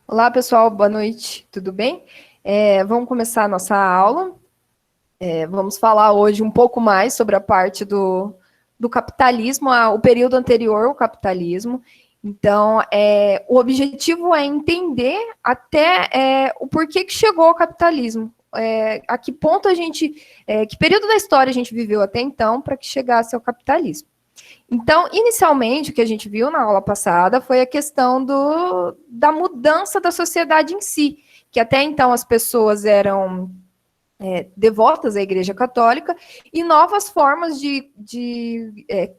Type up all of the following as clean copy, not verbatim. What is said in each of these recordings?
Olá, pessoal, boa noite, tudo bem? Vamos começar a nossa aula. Vamos falar hoje um pouco mais sobre a parte do capitalismo, o período anterior ao capitalismo. Então, o objetivo é entender até o porquê que chegou ao capitalismo, a que ponto que período da história a gente viveu até então para que chegasse ao capitalismo. Então, inicialmente, o que a gente viu na aula passada foi a questão da mudança da sociedade em si, que até então as pessoas eram devotas à Igreja Católica e novas formas de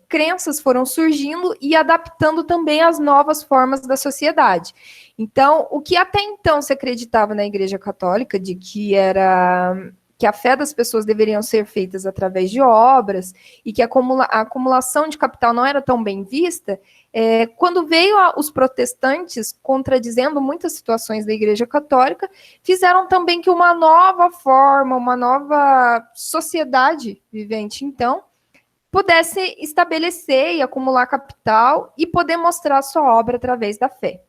crenças foram surgindo e adaptando também as novas formas da sociedade. Então, o que até então se acreditava na Igreja Católica, de que a fé das pessoas deveriam ser feitas através de obras e que a acumulação de capital não era tão bem vista, quando veio os protestantes, contradizendo muitas situações da Igreja Católica, fizeram também que uma nova forma, uma nova sociedade vivente, então, pudesse estabelecer e acumular capital e poder mostrar sua obra através da fé.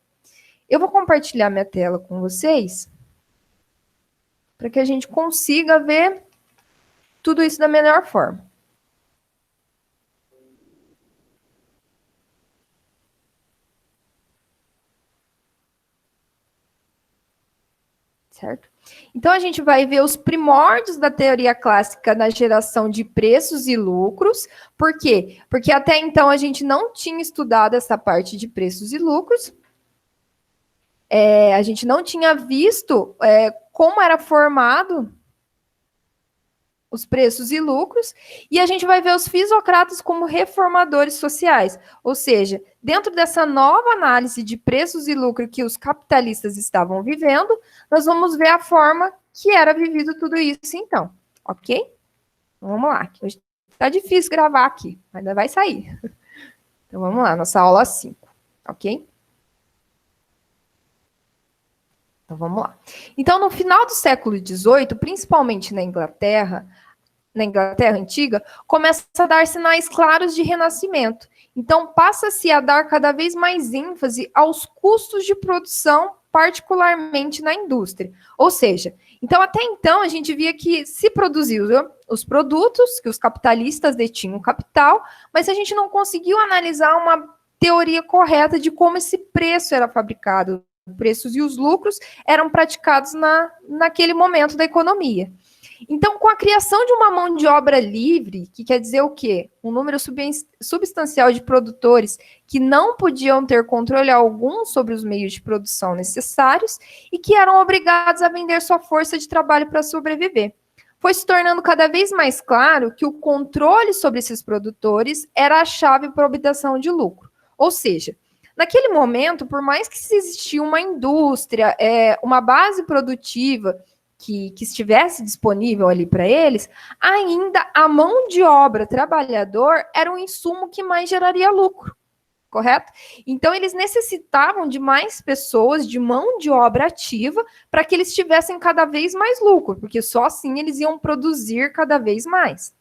Eu vou compartilhar minha tela com vocês para que a gente consiga ver tudo isso da melhor forma. Certo? Então, a gente vai ver os primórdios da teoria clássica na geração de preços e lucros. Por quê? Porque até então a gente não tinha estudado essa parte de preços e lucros. A gente não tinha visto como era formado os preços e lucros, e a gente vai ver os fisiocratas como reformadores sociais, ou seja, dentro dessa nova análise de preços e lucro que os capitalistas estavam vivendo, nós vamos ver a forma que era vivido tudo isso então, ok? Vamos lá, hoje tá difícil gravar aqui, mas ainda vai sair. Então vamos lá, nossa aula 5, ok? Então vamos lá. Então, no final do século XVIII, principalmente na Inglaterra antiga, começa a dar sinais claros de renascimento. Então, passa-se a dar cada vez mais ênfase aos custos de produção, particularmente na indústria. Ou seja, então até então a gente via que se produziam os produtos, que os capitalistas detinham o capital, mas a gente não conseguiu analisar uma teoria correta de como esse preço era fabricado, os preços e os lucros eram praticados naquele momento da economia. Então, com a criação de uma mão de obra livre, que quer dizer o quê? Um número substancial de produtores que não podiam ter controle algum sobre os meios de produção necessários e que eram obrigados a vender sua força de trabalho para sobreviver. Foi se tornando cada vez mais claro que o controle sobre esses produtores era a chave para a obtenção de lucro. Ou seja, naquele momento, por mais que existia uma indústria, uma base produtiva que estivesse disponível ali para eles, ainda a mão de obra trabalhador era um insumo que mais geraria lucro, correto? Então, eles necessitavam de mais pessoas, de mão de obra ativa, para que eles tivessem cada vez mais lucro, porque só assim eles iam produzir cada vez mais.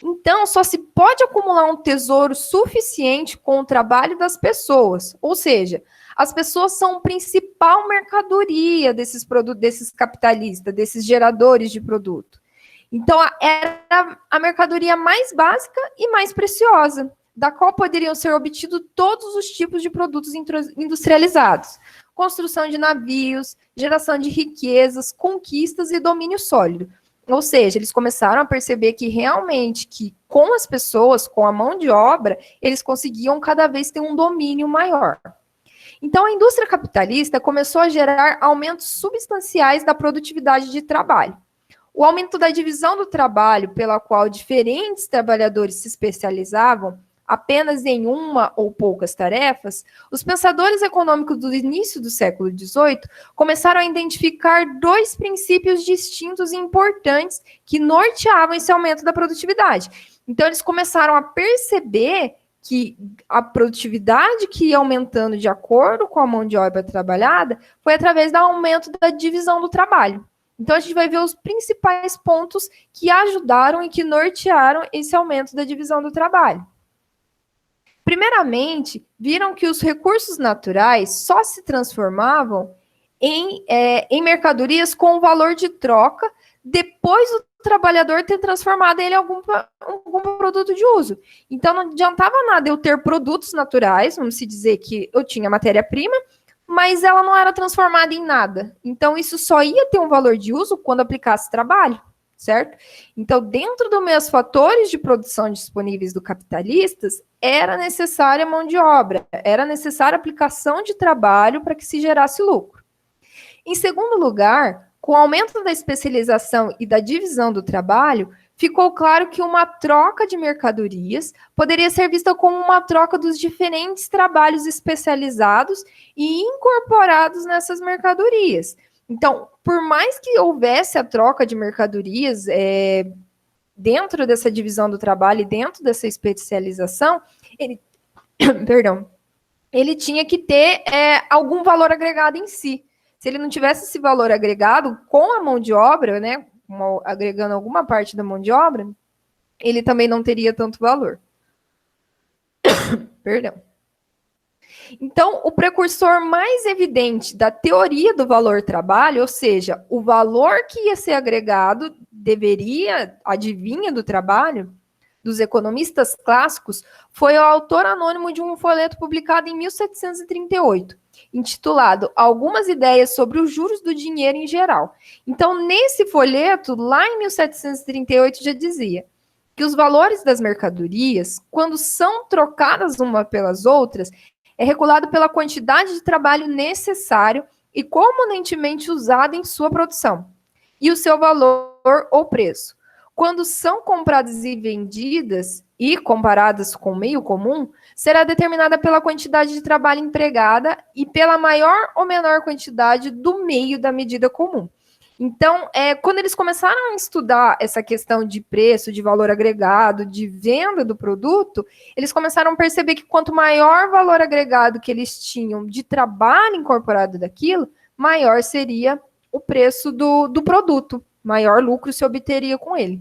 Então, só se pode acumular um tesouro suficiente com o trabalho das pessoas, ou seja, as pessoas são a principal mercadoria desses capitalistas, desses geradores de produto. Então, era a mercadoria mais básica e mais preciosa, da qual poderiam ser obtidos todos os tipos de produtos industrializados. Construção de navios, geração de riquezas, conquistas e domínio sólido. Ou seja, eles começaram a perceber que realmente, que com as pessoas, com a mão de obra, eles conseguiam cada vez ter um domínio maior. Então, a indústria capitalista começou a gerar aumentos substanciais da produtividade de trabalho. O aumento da divisão do trabalho, pela qual diferentes trabalhadores se especializavam apenas em uma ou poucas tarefas, os pensadores econômicos do início do século XVIII começaram a identificar dois princípios distintos e importantes que norteavam esse aumento da produtividade. Então, eles começaram a perceber que a produtividade que ia aumentando de acordo com a mão de obra trabalhada foi através do aumento da divisão do trabalho. Então, a gente vai ver os principais pontos que ajudaram e que nortearam esse aumento da divisão do trabalho. Primeiramente, viram que os recursos naturais só se transformavam em mercadorias com valor de troca depois do trabalhador ter transformado ele em algum produto de uso. Então, não adiantava nada eu ter produtos naturais, vamos se dizer que eu tinha matéria-prima, mas ela não era transformada em nada. Então, isso só ia ter um valor de uso quando aplicasse trabalho, certo? Então, dentro dos meus fatores de produção disponíveis do capitalistas, era necessária mão de obra, era necessária aplicação de trabalho para que se gerasse lucro. Em segundo lugar, com o aumento da especialização e da divisão do trabalho, ficou claro que uma troca de mercadorias poderia ser vista como uma troca dos diferentes trabalhos especializados e incorporados nessas mercadorias. Então, por mais que houvesse a troca de mercadorias dentro dessa divisão do trabalho e dentro dessa especialização, ele tinha que ter algum valor agregado em si. Se ele não tivesse esse valor agregado com a mão de obra, né, agregando alguma parte da mão de obra, ele também não teria tanto valor. Perdão. Então, o precursor mais evidente da teoria do valor-trabalho, ou seja, o valor que ia ser agregado adivinha do trabalho, dos economistas clássicos, foi o autor anônimo de um folheto publicado em 1738, intitulado Algumas Ideias sobre os Juros do Dinheiro em Geral. Então, nesse folheto, lá em 1738, já dizia que os valores das mercadorias, quando são trocadas uma pelas outras, é regulado pela quantidade de trabalho necessário e comumente usado em sua produção, e o seu valor ou preço. Quando são compradas e vendidas e comparadas com o meio comum, será determinada pela quantidade de trabalho empregada e pela maior ou menor quantidade do meio da medida comum. Então, quando eles começaram a estudar essa questão de preço, de valor agregado, de venda do produto, eles começaram a perceber que quanto maior valor agregado que eles tinham de trabalho incorporado daquilo, maior seria o preço do produto, maior lucro se obteria com ele.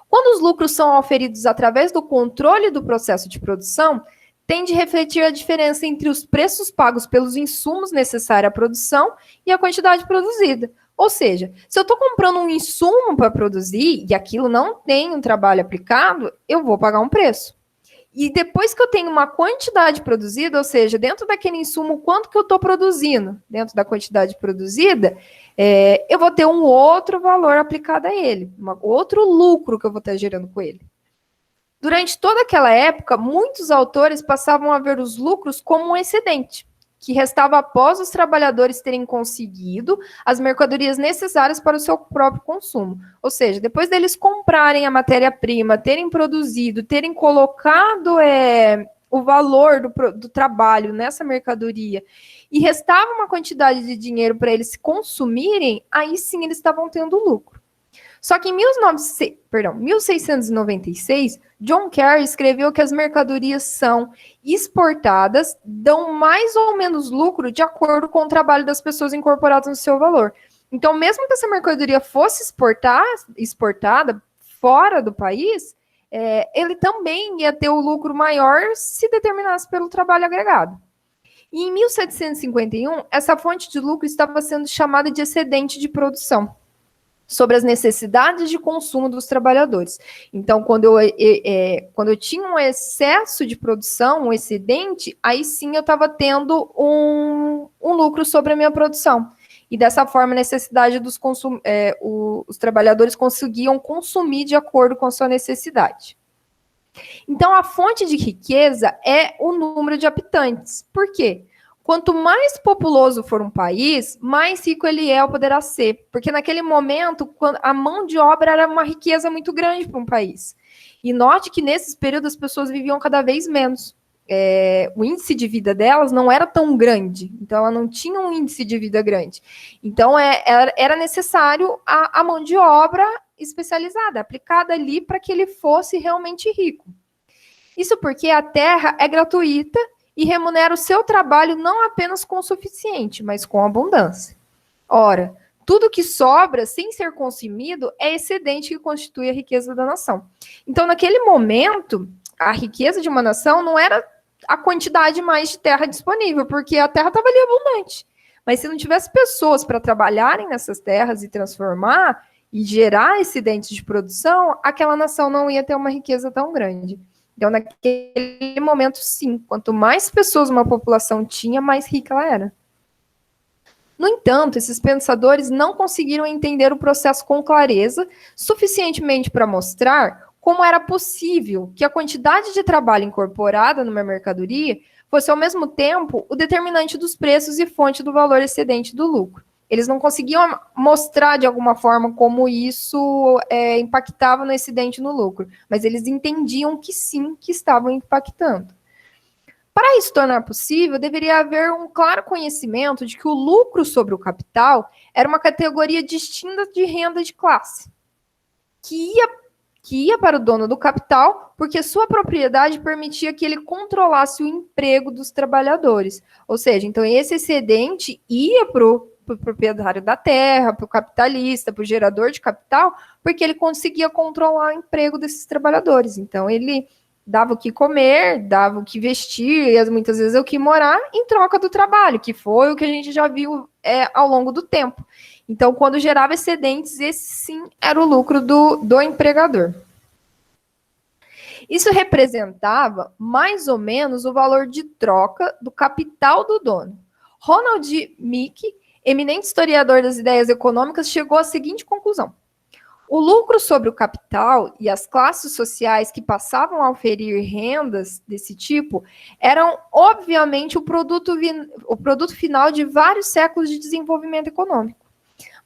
Quando os lucros são oferidos através do controle do processo de produção, tem de refletir a diferença entre os preços pagos pelos insumos necessários à produção e a quantidade produzida. Ou seja, se eu estou comprando um insumo para produzir e aquilo não tem um trabalho aplicado, eu vou pagar um preço. E depois que eu tenho uma quantidade produzida, ou seja, dentro daquele insumo, quanto que eu estou produzindo, dentro da quantidade produzida, eu vou ter um outro valor aplicado a ele, outro lucro que eu vou estar gerando com ele. Durante toda aquela época, muitos autores passavam a ver os lucros como um excedente, que restava após os trabalhadores terem conseguido as mercadorias necessárias para o seu próprio consumo. Ou seja, depois deles comprarem a matéria-prima, terem produzido, terem colocado o valor do trabalho nessa mercadoria, e restava uma quantidade de dinheiro para eles consumirem, aí sim eles estavam tendo lucro. Só que em 1696, John Kerr escreveu que as mercadorias são exportadas, dão mais ou menos lucro de acordo com o trabalho das pessoas incorporadas no seu valor. Então, mesmo que essa mercadoria fosse exportada fora do país, ele também ia ter o lucro maior se determinasse pelo trabalho agregado. E em 1751, essa fonte de lucro estava sendo chamada de excedente de produção, sobre as necessidades de consumo dos trabalhadores. Então, quando eu tinha um excesso de produção, um excedente, aí sim eu estava tendo um lucro sobre a minha produção. E dessa forma, a necessidade os trabalhadores conseguiam consumir de acordo com a sua necessidade. Então, a fonte de riqueza é o número de habitantes. Por quê? Quanto mais populoso for um país, mais rico ele poderá ser. Porque naquele momento, a mão de obra era uma riqueza muito grande para um país. E note que nesses períodos as pessoas viviam cada vez menos. O índice de vida delas não era tão grande. Então, ela não tinha um índice de vida grande. Então, era necessário a mão de obra especializada, aplicada ali para que ele fosse realmente rico. Isso porque a terra é gratuita e remunera o seu trabalho não apenas com o suficiente, mas com abundância. Ora, tudo que sobra sem ser consumido é excedente que constitui a riqueza da nação. Então, naquele momento, a riqueza de uma nação não era a quantidade mais de terra disponível, porque a terra estava ali abundante. Mas se não tivesse pessoas para trabalharem nessas terras e transformar e gerar excedentes de produção, aquela nação não ia ter uma riqueza tão grande. Então, naquele momento, sim, quanto mais pessoas uma população tinha, mais rica ela era. No entanto, esses pensadores não conseguiram entender o processo com clareza, suficientemente para mostrar como era possível que a quantidade de trabalho incorporada numa mercadoria fosse, ao mesmo tempo, o determinante dos preços e fonte do valor excedente do lucro. Eles não conseguiam mostrar, de alguma forma, como isso impactava no excedente no lucro, mas eles entendiam que sim, que estavam impactando. Para isso tornar possível, deveria haver um claro conhecimento de que o lucro sobre o capital era uma categoria distinta de renda de classe, que ia para o dono do capital, porque sua propriedade permitia que ele controlasse o emprego dos trabalhadores. Ou seja, então esse excedente ia para o proprietário da terra, para o capitalista, para o gerador de capital, porque ele conseguia controlar o emprego desses trabalhadores. Então ele dava o que comer, dava o que vestir, e muitas vezes o que morar, em troca do trabalho, que foi o que a gente já viu ao longo do tempo. Então, quando gerava excedentes, esse sim era o lucro do empregador. Isso representava mais ou menos o valor de troca do capital do dono. Ronald Meek, eminente historiador das ideias econômicas, chegou à seguinte conclusão: o lucro sobre o capital e as classes sociais que passavam a oferir rendas desse tipo eram, obviamente, o produto final de vários séculos de desenvolvimento econômico.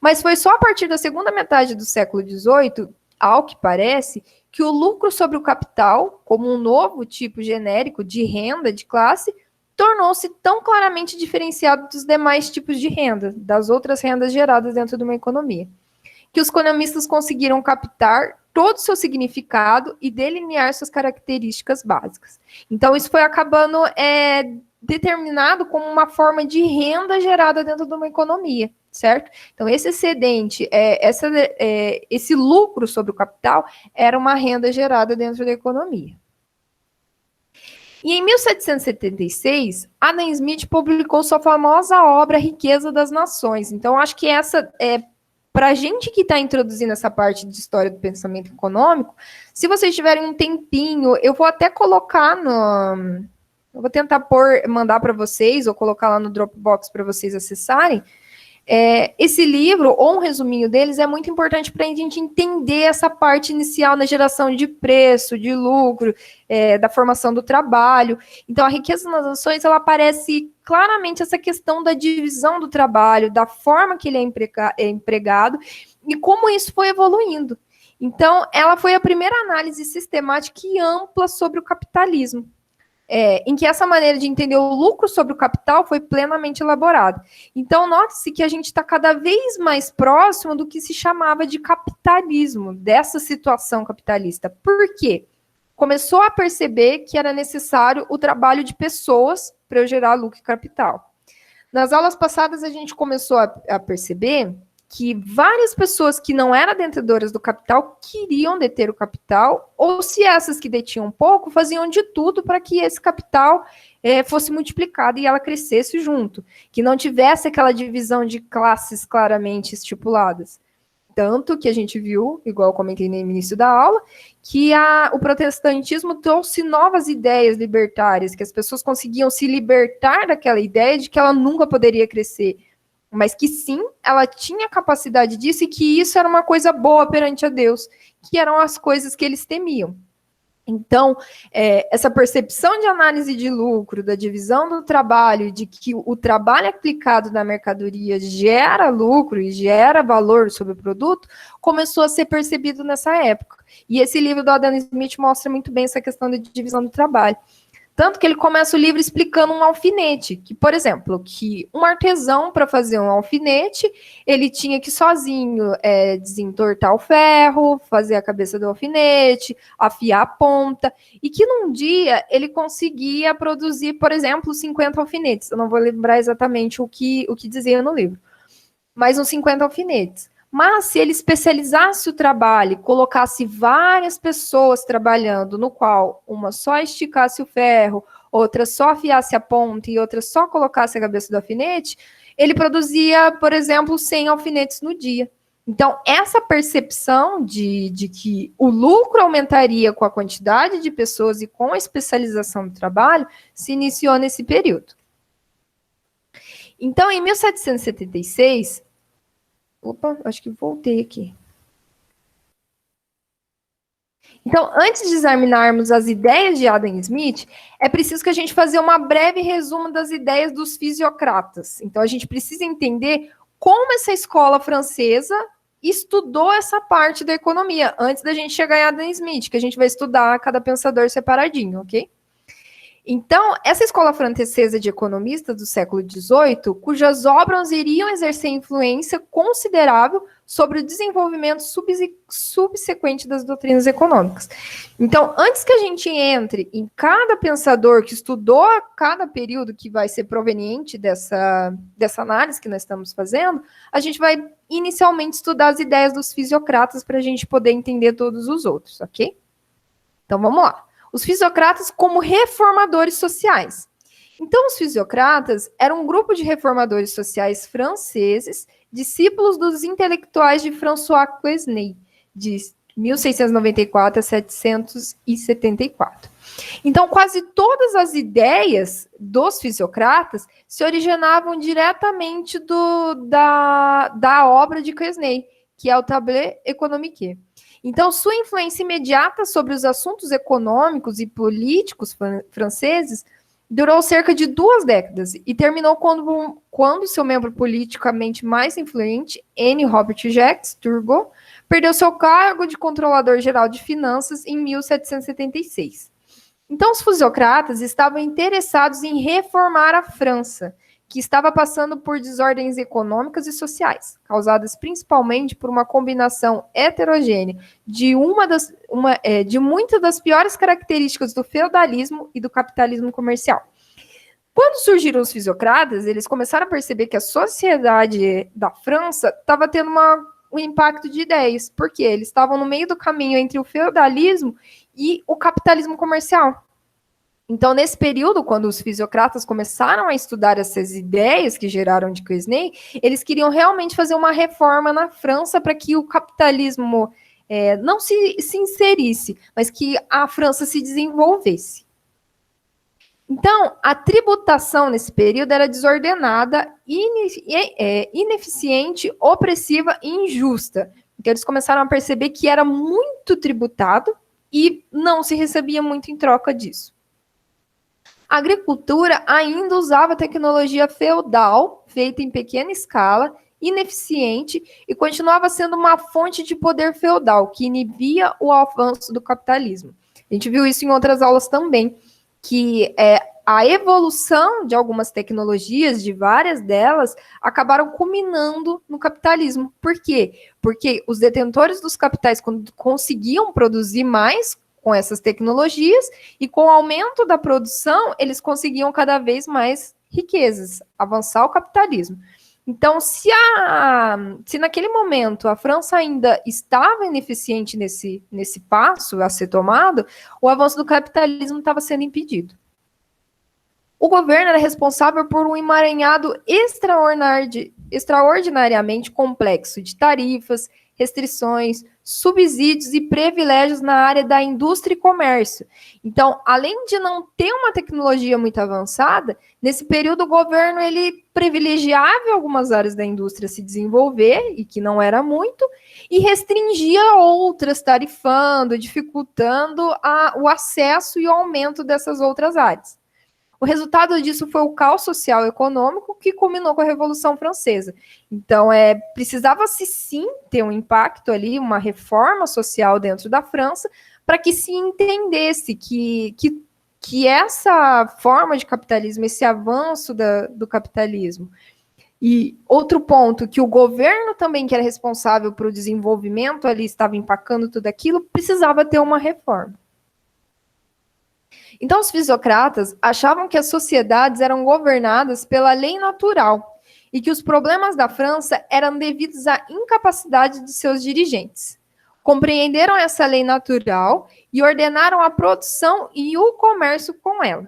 Mas foi só a partir da segunda metade do século XVIII, ao que parece, que o lucro sobre o capital, como um novo tipo genérico de renda de classe, tornou-se tão claramente diferenciado dos demais tipos de renda, das outras rendas geradas dentro de uma economia, que os economistas conseguiram captar todo o seu significado e delinear suas características básicas. Então, isso foi acabando determinado como uma forma de renda gerada dentro de uma economia, certo? Então, esse excedente, esse lucro sobre o capital, era uma renda gerada dentro da economia. E em 1776, Adam Smith publicou sua famosa obra Riqueza das Nações. Então, acho que essa para a gente que está introduzindo essa parte de história do pensamento econômico, se vocês tiverem um tempinho, eu vou até colocar eu vou tentar mandar para vocês, ou colocar lá no Dropbox para vocês acessarem. Esse livro, ou um resuminho deles, é muito importante para a gente entender essa parte inicial na geração de preço, de lucro, da formação do trabalho. Então, a Riqueza das Nações, ela aparece claramente essa questão da divisão do trabalho, da forma que ele é empregado e como isso foi evoluindo. Então, ela foi a primeira análise sistemática e ampla sobre o capitalismo, em que essa maneira de entender o lucro sobre o capital foi plenamente elaborada. Então, note-se que a gente está cada vez mais próximo do que se chamava de capitalismo, dessa situação capitalista. Por quê? Começou a perceber que era necessário o trabalho de pessoas para eu gerar lucro e capital. Nas aulas passadas, a gente começou a perceber que várias pessoas que não eram detentoras do capital queriam deter o capital, ou se essas que detinham pouco, faziam de tudo para que esse capital fosse multiplicado e ela crescesse junto, que não tivesse aquela divisão de classes claramente estipuladas. Tanto que a gente viu, igual eu comentei no início da aula, que o protestantismo trouxe novas ideias libertárias, que as pessoas conseguiam se libertar daquela ideia de que ela nunca poderia crescer, mas que sim, ela tinha capacidade disso e que isso era uma coisa boa perante a Deus, que eram as coisas que eles temiam. Então, essa percepção de análise de lucro, da divisão do trabalho, de que o trabalho aplicado na mercadoria gera lucro e gera valor sobre o produto, começou a ser percebido nessa época. E esse livro do Adam Smith mostra muito bem essa questão de divisão do trabalho. Tanto que ele começa o livro explicando um alfinete, que, por exemplo, que um artesão, para fazer um alfinete, ele tinha que sozinho desentortar o ferro, fazer a cabeça do alfinete, afiar a ponta, e que num dia ele conseguia produzir, por exemplo, 50 alfinetes. Eu não vou lembrar exatamente o que dizia no livro, mas uns 50 alfinetes. Mas se ele especializasse o trabalho, colocasse várias pessoas trabalhando, no qual uma só esticasse o ferro, outra só afiasse a ponta e outra só colocasse a cabeça do alfinete, ele produzia, por exemplo, 100 alfinetes no dia. Então, essa percepção de que o lucro aumentaria com a quantidade de pessoas e com a especialização do trabalho se iniciou nesse período. Então, em 1776... Opa, acho que voltei aqui. Então, antes de examinarmos as ideias de Adam Smith, é preciso que a gente faça uma breve resumo das ideias dos fisiocratas. Então, a gente precisa entender como essa escola francesa estudou essa parte da economia, antes da gente chegar em Adam Smith, que a gente vai estudar cada pensador separadinho, ok? Então, essa escola francesa de economistas do século XVIII, cujas obras iriam exercer influência considerável sobre o desenvolvimento subsequente das doutrinas econômicas. Então, antes que a gente entre em cada pensador que estudou cada período que vai ser proveniente dessa análise que nós estamos fazendo, a gente vai inicialmente estudar as ideias dos fisiocratas para a gente poder entender todos os outros, ok? Então, vamos lá. Os fisiocratas como reformadores sociais. Então, os fisiocratas eram um grupo de reformadores sociais franceses, discípulos dos intelectuais de François Quesnay, de 1694 a 774. Então, quase todas as ideias dos fisiocratas se originavam diretamente da obra de Quesnay, que é o Tableau économique. Então, sua influência imediata sobre os assuntos econômicos e políticos franceses durou cerca de 2 décadas e terminou quando seu membro politicamente mais influente, N. Robert Jacques Turgot, perdeu seu cargo de controlador geral de finanças em 1776. Então, os fisiocratas estavam interessados em reformar a França, que estava passando por desordens econômicas e sociais, causadas principalmente por uma combinação heterogênea de muitas das piores características do feudalismo e do capitalismo comercial. Quando surgiram os fisiocratas, eles começaram a perceber que a sociedade da França estava tendo um impacto de ideias, porque eles estavam no meio do caminho entre o feudalismo e o capitalismo comercial. Então, nesse período, quando os fisiocratas começaram a estudar essas ideias que geraram de Quesnay, eles queriam realmente fazer uma reforma na França para que o capitalismo não se inserisse, mas que a França se desenvolvesse. Então, a tributação nesse período era desordenada, ineficiente, opressiva e injusta. Então, eles começaram a perceber que era muito tributado e não se recebia muito em troca disso. A agricultura ainda usava tecnologia feudal, feita em pequena escala, ineficiente, e continuava sendo uma fonte de poder feudal, que inibia o avanço do capitalismo. A gente viu isso em outras aulas também, que a evolução de algumas tecnologias, de várias delas, acabaram culminando no capitalismo. Por quê? Porque os detentores dos capitais, quando conseguiam produzir mais com essas tecnologias, e com o aumento da produção, eles conseguiam cada vez mais riquezas, avançar o capitalismo. Então, se naquele momento a França ainda estava ineficiente nesse passo a ser tomado, o avanço do capitalismo estava sendo impedido. O governo era responsável por um emaranhado extraordinariamente complexo de tarifas, restrições, subsídios e privilégios na área da indústria e comércio. Então, além de não ter uma tecnologia muito avançada, nesse período o governo ele privilegiava algumas áreas da indústria se desenvolver, e que não era muito, e restringia outras, tarifando, dificultando o acesso e o aumento dessas outras áreas. O resultado disso foi o caos social e econômico que culminou com a Revolução Francesa. Então, precisava-se sim ter um impacto ali, uma reforma social dentro da França, para que se entendesse que essa forma de capitalismo, esse avanço do capitalismo. E outro ponto, que o governo também, que era responsável por o desenvolvimento, ali estava empacando tudo aquilo, precisava ter uma reforma. Então, os fisiocratas achavam que as sociedades eram governadas pela lei natural e que os problemas da França eram devidos à incapacidade de seus dirigentes. Compreenderam essa lei natural e ordenaram a produção e o comércio com ela.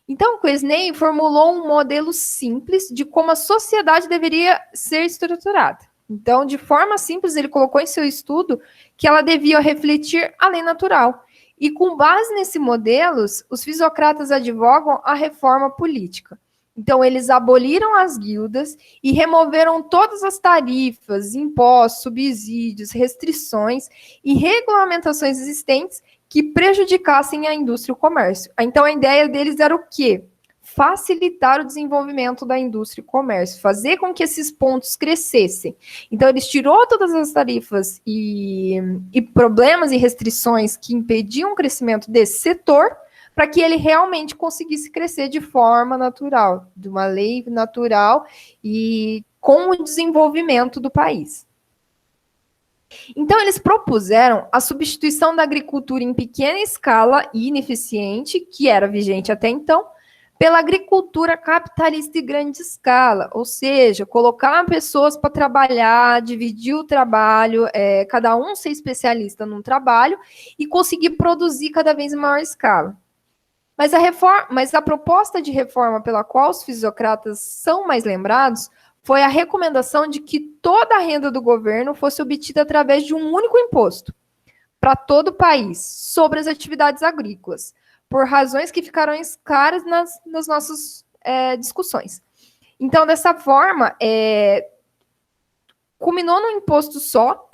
Então, Quesnay formulou um modelo simples de como a sociedade deveria ser estruturada. Então, de forma simples, ele colocou em seu estudo que ela devia refletir a lei natural. E com base nesse modelo, os fisiocratas advogam a reforma política. Então, eles aboliram as guildas e removeram todas as tarifas, impostos, subsídios, restrições e regulamentações existentes que prejudicassem a indústria e o comércio. Então, a ideia deles era o quê? Facilitar o desenvolvimento da indústria e comércio, fazer com que esses pontos crescessem. Então, eles tirou todas as tarifas e problemas e restrições que impediam o crescimento desse setor, para que ele realmente conseguisse crescer de forma natural, de uma lei natural e com o desenvolvimento do país. Então, eles propuseram a substituição da agricultura em pequena escala e ineficiente, que era vigente até então, pela agricultura capitalista em grande escala, ou seja, colocar pessoas para trabalhar, dividir o trabalho, cada um ser especialista num trabalho e conseguir produzir cada vez em maior escala. Mas a proposta de reforma pela qual os fisiocratas são mais lembrados foi a recomendação de que toda a renda do governo fosse obtida através de um único imposto para todo o país sobre as atividades agrícolas, por razões que ficaram claras nas nossas discussões. Então, dessa forma, culminou num imposto só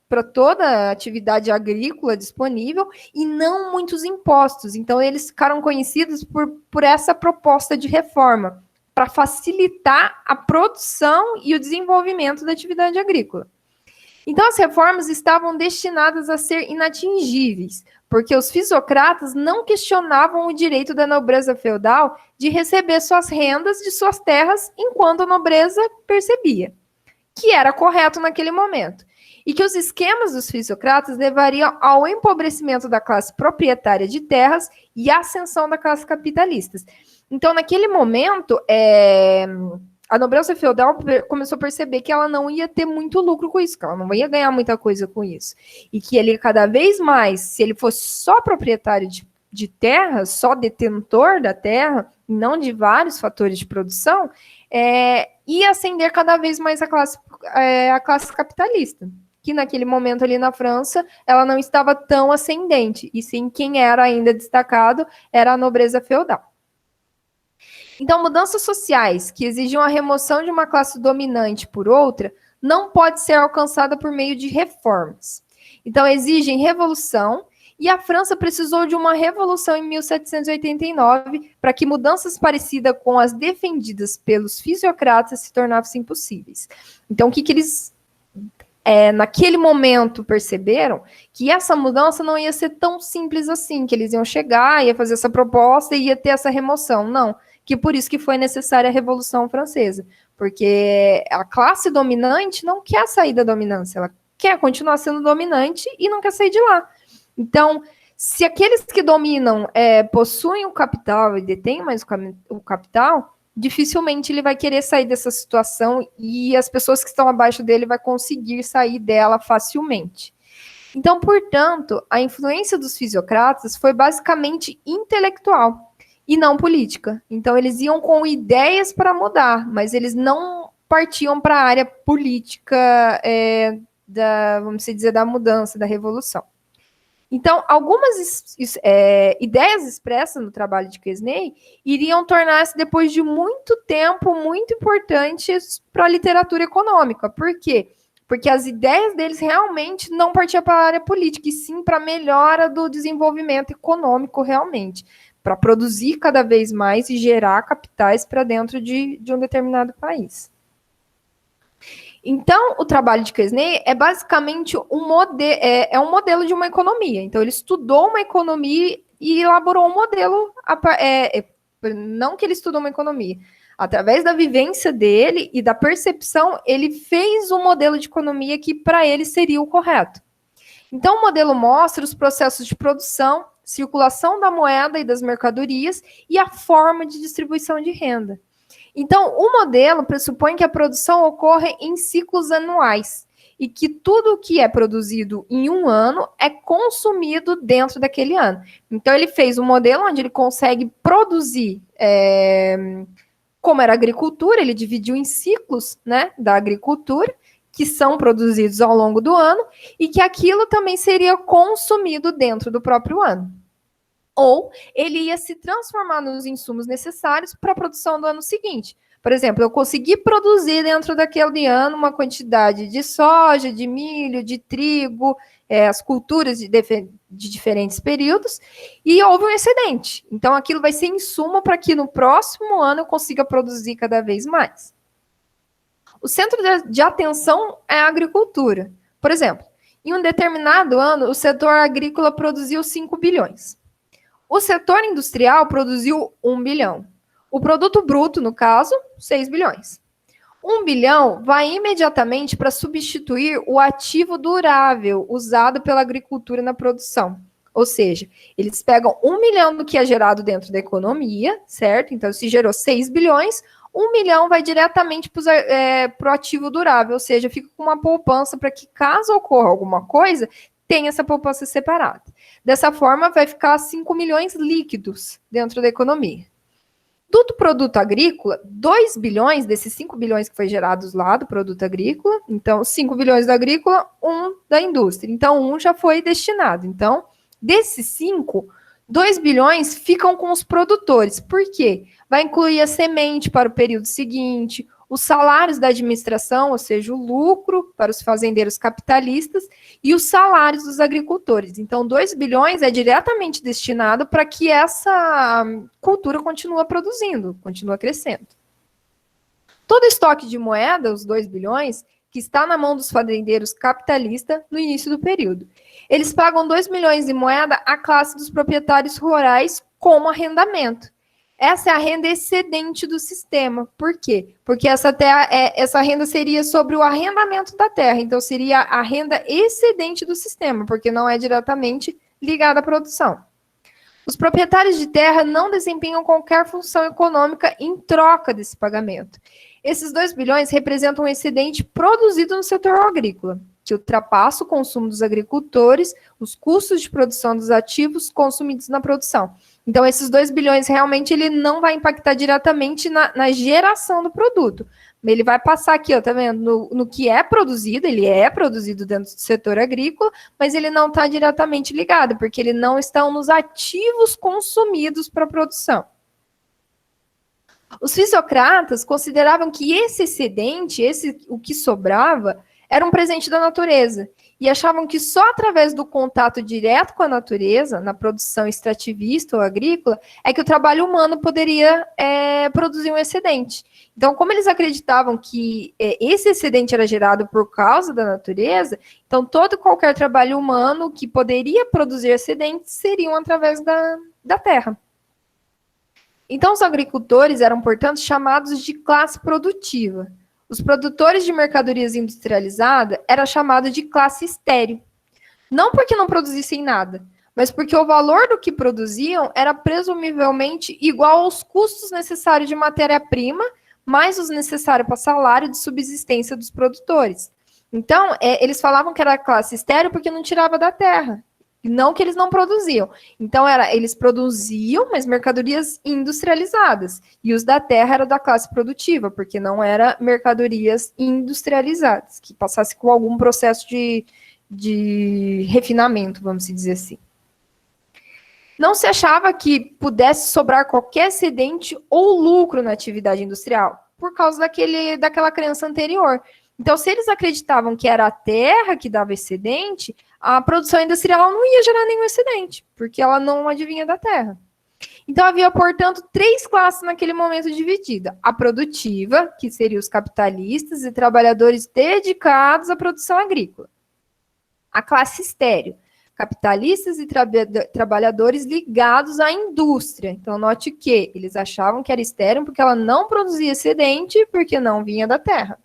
para toda a atividade agrícola disponível e não muitos impostos. Então, eles ficaram conhecidos por essa proposta de reforma, para facilitar a produção e o desenvolvimento da atividade agrícola. Então, as reformas estavam destinadas a ser inatingíveis, porque os fisiocratas não questionavam o direito da nobreza feudal de receber suas rendas de suas terras enquanto a nobreza percebia, que era correto naquele momento, e que os esquemas dos fisiocratas levariam ao empobrecimento da classe proprietária de terras e à ascensão da classe capitalista. Então, naquele momento, a nobreza feudal começou a perceber que ela não ia ter muito lucro com isso, que ela não ia ganhar muita coisa com isso. E que ele, cada vez mais, se ele fosse só proprietário de terra, só detentor da terra, não de vários fatores de produção, ia ascender cada vez mais a classe capitalista, que naquele momento ali na França, ela não estava tão ascendente, e sim quem era ainda destacado era a nobreza feudal. Então, mudanças sociais que exigiam a remoção de uma classe dominante por outra não pode ser alcançada por meio de reformas. Então, exigem revolução, e a França precisou de uma revolução em 1789 para que mudanças parecidas com as defendidas pelos fisiocratas se tornassem possíveis. Então, o que eles, naquele momento, perceberam? Que essa mudança não ia ser tão simples assim, que eles iam chegar, ia fazer essa proposta e ia ter essa remoção. Não. Que por isso que foi necessária a Revolução Francesa, porque a classe dominante não quer sair da dominância, ela quer continuar sendo dominante e não quer sair de lá. Então, se aqueles que dominam possuem o capital e detêm mais o capital, dificilmente ele vai querer sair dessa situação e as pessoas que estão abaixo dele vai conseguir sair dela facilmente. Então, portanto, a influência dos fisiocratas foi basicamente intelectual e não política. Então, eles iam com ideias para mudar, mas eles não partiam para a área política vamos dizer, da mudança, da revolução. Então, algumas ideias expressas no trabalho de Quesnay iriam tornar-se, depois de muito tempo, muito importantes para a literatura econômica. Por quê? Porque as ideias deles realmente não partiam para a área política, e sim para a melhora do desenvolvimento econômico realmente, para produzir cada vez mais e gerar capitais para dentro de um determinado país. Então, o trabalho de Quesnay é basicamente um modelo de uma economia. Então, ele estudou uma economia e elaborou um modelo, não que ele estudou uma economia, através da vivência dele e da percepção, ele fez um modelo de economia que para ele seria o correto. Então, o modelo mostra os processos de produção, circulação da moeda e das mercadorias e a forma de distribuição de renda. Então, o modelo pressupõe que a produção ocorre em ciclos anuais e que tudo que é produzido em um ano é consumido dentro daquele ano. Então, ele fez um modelo onde ele consegue produzir, como era a agricultura, ele dividiu em ciclos, né, da agricultura, que são produzidos ao longo do ano, e que aquilo também seria consumido dentro do próprio ano. Ou ele ia se transformar nos insumos necessários para a produção do ano seguinte. Por exemplo, eu consegui produzir dentro daquele ano uma quantidade de soja, de milho, de trigo, as culturas de diferentes períodos, e houve um excedente. Então, aquilo vai ser insumo para que no próximo ano eu consiga produzir cada vez mais. O centro de atenção é a agricultura. Por exemplo, em um determinado ano, o setor agrícola produziu 5 bilhões. O setor industrial produziu 1 bilhão. O produto bruto, no caso, 6 bilhões. 1 bilhão vai imediatamente para substituir o ativo durável usado pela agricultura na produção. Ou seja, eles pegam 1 milhão do que é gerado dentro da economia, certo? Então, se gerou 6 bilhões, 1 milhão vai diretamente para o ativo durável, ou seja, fica com uma poupança para que, caso ocorra alguma coisa, tenha essa poupança separada. Dessa forma, vai ficar 5 milhões líquidos dentro da economia. Do produto agrícola, 2 bilhões desses 5 bilhões que foi gerados lá do produto agrícola, então 5 bilhões da agrícola, 1 da indústria. Então, 1 já foi destinado. Então, desses 5, 2 bilhões ficam com os produtores. Por quê? Vai incluir a semente para o período seguinte, os salários da administração, ou seja, o lucro para os fazendeiros capitalistas e os salários dos agricultores. Então, 2 bilhões é diretamente destinado para que essa cultura continue produzindo, continue crescendo. Todo estoque de moeda, os 2 bilhões, que está na mão dos fazendeiros capitalistas no início do período. Eles pagam 2 milhões de moeda à classe dos proprietários rurais como arrendamento. Essa é a renda excedente do sistema. Por quê? Porque essa renda seria sobre o arrendamento da terra. Então, seria a renda excedente do sistema, porque não é diretamente ligada à produção. Os proprietários de terra não desempenham qualquer função econômica em troca desse pagamento. Esses 2 bilhões representam um excedente produzido no setor agrícola, que ultrapassa o consumo dos agricultores, os custos de produção dos ativos consumidos na produção. Então, esses 2 bilhões, realmente, ele não vai impactar diretamente na geração do produto. Ele vai passar aqui, ó, tá vendo? No que é produzido, ele é produzido dentro do setor agrícola, mas ele não está diretamente ligado, porque ele não está nos ativos consumidos para a produção. Os fisiocratas consideravam que esse excedente, o que sobrava, era um presente da natureza, e achavam que só através do contato direto com a natureza, na produção extrativista ou agrícola, é que o trabalho humano poderia produzir um excedente. Então, como eles acreditavam que esse excedente era gerado por causa da natureza, então todo e qualquer trabalho humano que poderia produzir excedentes seriam através da terra. Então, os agricultores eram, portanto, chamados de classe produtiva. Os produtores de mercadorias industrializadas eram chamados de classe estéril. Não porque não produzissem nada, mas porque o valor do que produziam era presumivelmente igual aos custos necessários de matéria-prima, mais os necessários para salário de subsistência dos produtores. Então, eles falavam que era classe estéril porque não tirava da terra. Não que eles não produziam. Então, eles produziam, mas mercadorias industrializadas. E os da terra eram da classe produtiva, porque não eram mercadorias industrializadas, que passasse com algum processo de refinamento, vamos dizer assim. Não se achava que pudesse sobrar qualquer excedente ou lucro na atividade industrial, por causa daquela crença anterior. Então, se eles acreditavam que era a terra que dava excedente, a produção industrial não ia gerar nenhum excedente, porque ela não adivinha da terra. Então, havia, portanto, 3 classes naquele momento divididas. A produtiva, que seriam os capitalistas e trabalhadores dedicados à produção agrícola. A classe estéril, capitalistas e trabalhadores ligados à indústria. Então, note que eles achavam que era estéril porque ela não produzia excedente, porque não vinha da terra.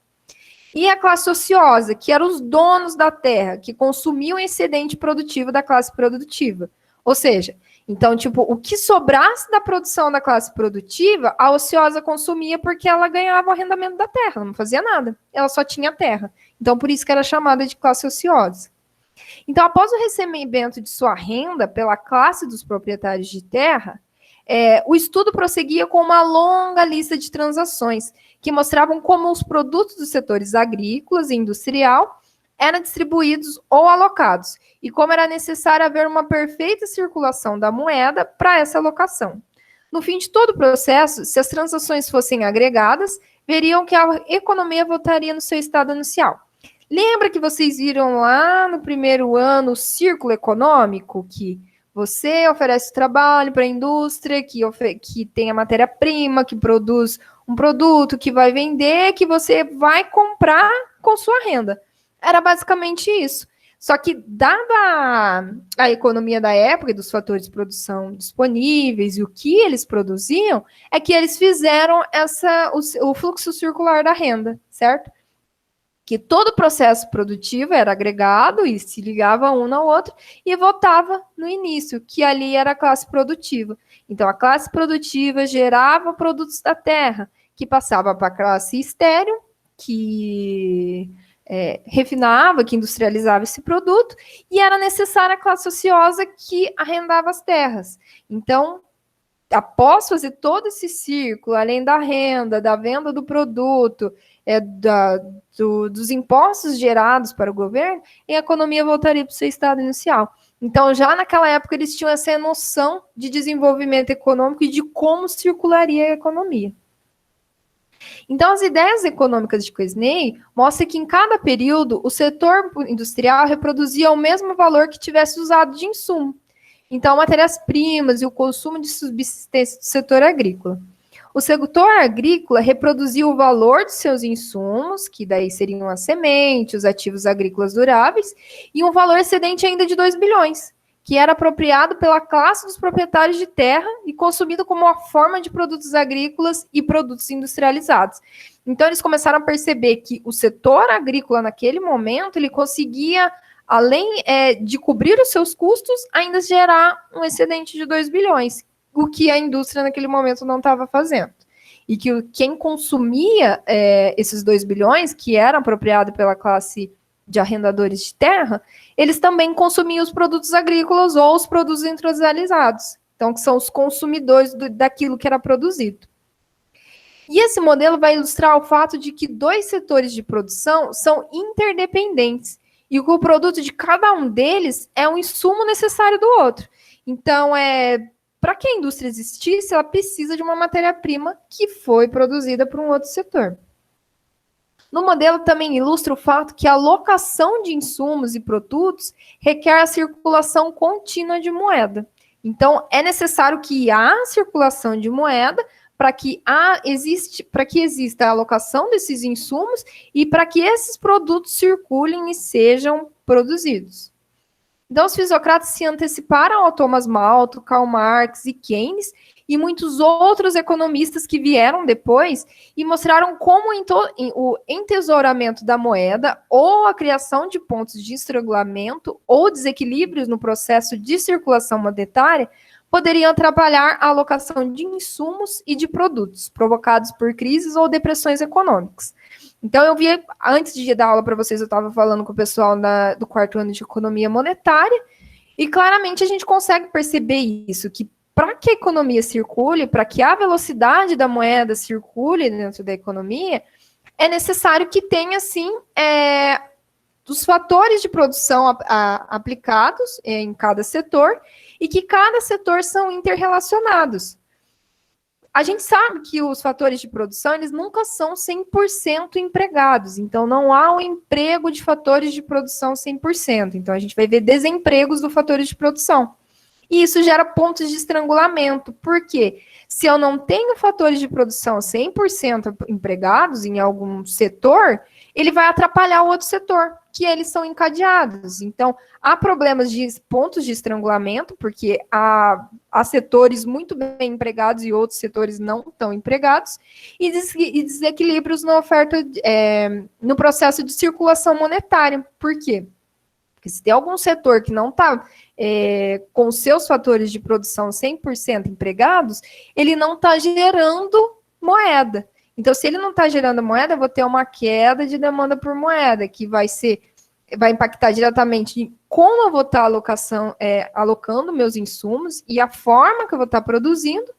E a classe ociosa, que eram os donos da terra, que consumiam o excedente produtivo da classe produtiva. Ou seja, Então, tipo, o que sobrasse da produção da classe produtiva, a ociosa consumia porque ela ganhava o arrendamento da terra, ela não fazia nada, ela só tinha terra. Então, por isso que era chamada de classe ociosa. Então, após o recebimento de sua renda pela classe dos proprietários de terra, o estudo prosseguia com uma longa lista de transações que mostravam como os produtos dos setores agrícolas e industrial eram distribuídos ou alocados, e como era necessário haver uma perfeita circulação da moeda para essa alocação. No fim de todo o processo, se as transações fossem agregadas, veriam que a economia voltaria no seu estado inicial. Lembra que vocês viram lá no primeiro ano o círculo econômico, que você oferece trabalho para a indústria, que tem a matéria-prima, que produz um produto, que vai vender, que você vai comprar com sua renda. Era basicamente isso. Só que, dada a economia da época e dos fatores de produção disponíveis e o que eles produziam, é que eles fizeram o fluxo circular da renda, certo? Que todo o processo produtivo era agregado e se ligava um ao outro e voltava no início, que ali era a classe produtiva. Então, a classe produtiva gerava produtos da terra, que passava para a classe estéril, que refinava, que industrializava esse produto, e era necessária a classe ociosa que arrendava as terras. Então, após fazer todo esse círculo, além da renda, da venda do produto, dos impostos gerados para o governo, a economia voltaria para o seu estado inicial. Então, já naquela época, eles tinham essa noção de desenvolvimento econômico e de como circularia a economia. Então, as ideias econômicas de Quesnay mostram que em cada período o setor industrial reproduzia o mesmo valor que tivesse usado de insumo. Então, matérias-primas e o consumo de subsistência do setor agrícola. O setor agrícola reproduzia o valor de seus insumos, que daí seriam as sementes, os ativos agrícolas duráveis, e um valor excedente ainda de 2 bilhões, que era apropriado pela classe dos proprietários de terra e consumido como uma forma de produtos agrícolas e produtos industrializados. Então, eles começaram a perceber que o setor agrícola, naquele momento, ele conseguia, além de cobrir os seus custos, ainda gerar um excedente de 2 bilhões, o que a indústria, naquele momento, não estava fazendo. E que quem consumia esses 2 bilhões, que eram apropriados pela classe de arrendadores de terra, eles também consumiam os produtos agrícolas ou os produtos industrializados. Então, que são os consumidores daquilo que era produzido. E esse modelo vai ilustrar o fato de que 2 setores de produção são interdependentes e que o produto de cada um deles é um insumo necessário do outro. Então, para que a indústria existisse, ela precisa de uma matéria-prima que foi produzida por um outro setor. No modelo também ilustra o fato que a alocação de insumos e produtos requer a circulação contínua de moeda. Então, é necessário que haja circulação de moeda para que exista a alocação desses insumos e para que esses produtos circulem e sejam produzidos. Então, os fisiocratas se anteciparam ao Thomas Malthus, Karl Marx e Keynes e muitos outros economistas que vieram depois e mostraram como o entesouramento da moeda ou a criação de pontos de estrangulamento ou desequilíbrios no processo de circulação monetária poderiam atrapalhar a alocação de insumos e de produtos provocados por crises ou depressões econômicas. Então, eu vi, antes de dar aula para vocês, eu estava falando com o pessoal do 4º ano de economia monetária, e claramente a gente consegue perceber isso, que para que a economia circule, para que a velocidade da moeda circule dentro da economia, é necessário que tenha, sim, os fatores de produção aplicados em cada setor, e que cada setor são interrelacionados. A gente sabe que os fatores de produção, eles nunca são 100% empregados, então não há um emprego de fatores de produção 100%, então a gente vai ver desempregos do fatores de produção. E isso gera pontos de estrangulamento, porque se eu não tenho fatores de produção 100% empregados em algum setor, ele vai atrapalhar o outro setor, que eles são encadeados. Então, há problemas de pontos de estrangulamento, porque há setores muito bem empregados e outros setores não tão empregados, e desequilíbrios na oferta, no processo de circulação monetária. Por quê? Porque se tem algum setor que não está com seus fatores de produção 100% empregados, ele não está gerando moeda. Então, se ele não está gerando moeda, eu vou ter uma queda de demanda por moeda, que vai impactar diretamente em como eu vou estar alocando meus insumos e a forma que eu vou estar produzindo.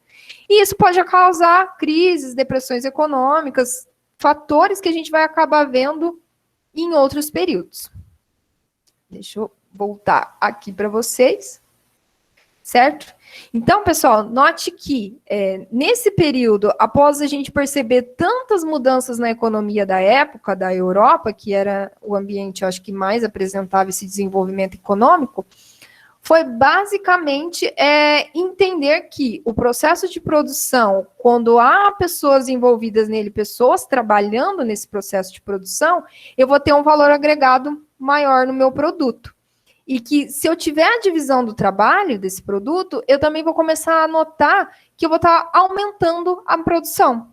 E isso pode causar crises, depressões econômicas, fatores que a gente vai acabar vendo em outros períodos. Deixa eu voltar aqui para vocês, certo? Então, pessoal, note que nesse período, após a gente perceber tantas mudanças na economia da época, da Europa, que era o ambiente, eu acho que mais apresentava esse desenvolvimento econômico, foi basicamente entender que o processo de produção, quando há pessoas envolvidas nele, pessoas trabalhando nesse processo de produção, eu vou ter um valor agregado maior no meu produto. E que se eu tiver a divisão do trabalho desse produto, eu também vou começar a notar que eu vou estar aumentando a produção.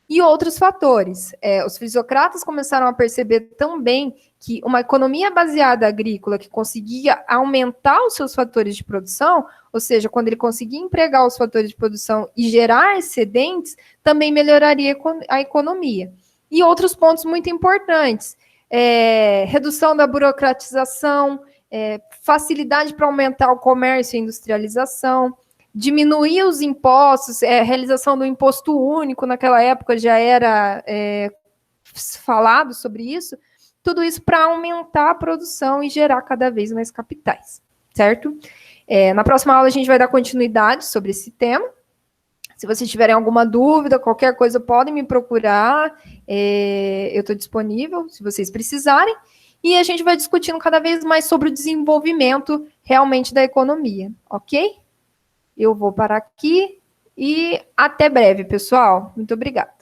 E outros fatores. Os fisiocratas começaram a perceber também que uma economia baseada agrícola que conseguia aumentar os seus fatores de produção, ou seja, quando ele conseguia empregar os fatores de produção e gerar excedentes, também melhoraria a economia. E outros pontos muito importantes. Redução da burocratização, facilidade para aumentar o comércio e industrialização, diminuir os impostos, realização do imposto único, naquela época já era falado sobre isso, tudo isso para aumentar a produção e gerar cada vez mais capitais, certo? Na próxima aula a gente vai dar continuidade sobre esse tema. Se vocês tiverem alguma dúvida, qualquer coisa, podem me procurar, eu estou disponível, se vocês precisarem, e a gente vai discutindo cada vez mais sobre o desenvolvimento realmente da economia, ok? Eu vou parar aqui e até breve, pessoal. Muito obrigada.